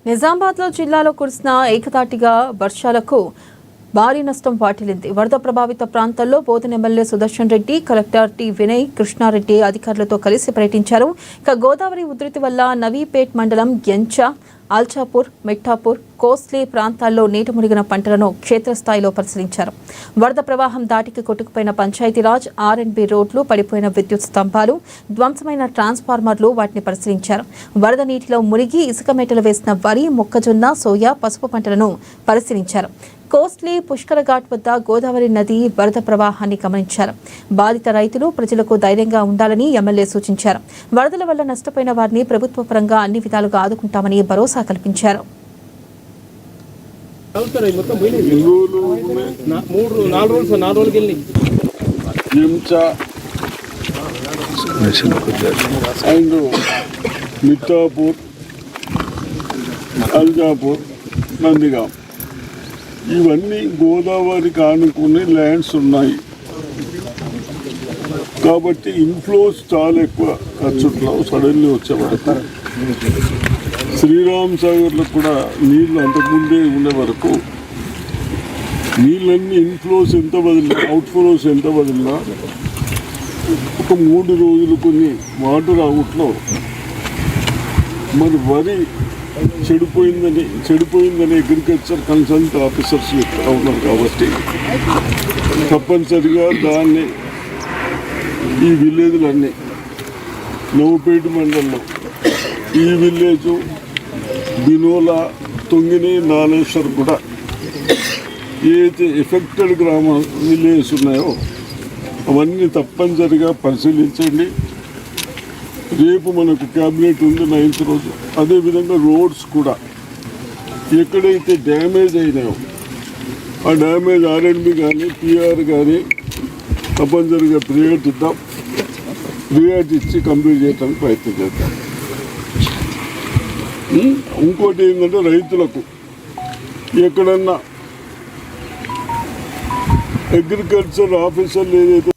నిజామాబాద్లో జిల్లాలో కురిసిన ఏకతాటిగా వర్షాలకు భారీ నష్టం వాటిల్లింది. వరద ప్రభావిత ప్రాంతాల్లో Bodhan MLA Sudarshan Reddy, collector T Vinay Krishna Reddy అధికారులతో కలిసి పర్యటించారు. ఇక గోదావరి ఉధృతి వల్ల నవీపేట్ మండలం ఎంచ, ఆల్చాపూర్, మిఠాపూర్, కోస్లీ ప్రాంతాల్లో నీట మునిగిన పంటలను క్షేత్రస్థాయిలో పరిశీలించారు. వరద ప్రవాహం దాటికి కొట్టుకుపోయిన పంచాయతీరాజ్, ఆర్ఎండ్బి రోడ్లు, పడిపోయిన విద్యుత్ స్తంభాలు, ధ్వంసమైన ట్రాన్స్ఫార్మర్లు వాటిని పరిశీలించారు. వరద నీటిలో మునిగి ఇసుక మేటలు వేసిన వరి, మొక్కజొన్న, సోయా, పసుపు పంటలను పరిశీలించారు. కోస్లీ పుష్కర ఘాట్ వద్ద గోదావరి నది వరద ప్రవాహాన్ని గమనించారు. బాధిత రైతులు ప్రజలకు ధైర్యంగా ఉండాలని ఎమ్మెల్యే సూచించారు. వరదల వల్ల నష్టపోయిన వారిని ప్రభుత్వ పరంగా అన్ని విధాలుగా ఆదుకుంటామని భరోసా కల్పించారు. ఇవన్నీ గోదావరికి ఆనుకుని ల్యాండ్స్ ఉన్నాయి కాబట్టి ఇన్ఫ్లోస్ చాలా ఎక్కువ ఖర్చుట్లో సడన్లీ వచ్చే వరకు శ్రీరామ్ సాగర్లో కూడా నీళ్ళు అంతకుముందే ఉండే వరకు నీళ్ళన్నీ ఇన్ఫ్లోస్ ఎంత వదిలినా, అవుట్ఫ్లోస్ ఎంత వదిలినా ఒక 3 రోజులు కొన్ని వాటర్ అవుట్లో మరి వరి చెడిపోయిందని అగ్రికల్చర్ కన్సల్ట్ ఆఫీసర్స్ చెప్తా ఉన్నారు కాబట్టి తప్పనిసరిగా దాన్ని ఈ విలేజ్లన్నీ నవపేట మండలంలో ఈ విలేజు బినోలా, తొంగిని, నానేశ్వర్ కూడా ఏదైతే ఎఫెక్టెడ్ విలేజెస్ ఉన్నాయో అవన్నీ తప్పనిసరిగా పరిశీలించండి. రేపు మనకు క్యాబినెట్ ఉంది 9th రోజు. అదేవిధంగా రోడ్స్ కూడా ఎక్కడైతే డ్యామేజ్ అయినాయో ఆ డ్యామేజ్ ఆర్ఎండ్బి కానీ పిఆర్ కానీ తప్పనిసరిగా ప్రియారిటీ ఇచ్చి కంప్లీట్ చేయడానికి ప్రయత్నం చేద్దాం. ఇంకోటి ఏంటంటే రైతులకు ఎక్కడన్నా అగ్రికల్చర్ ఆఫీసర్లు ఏదైతే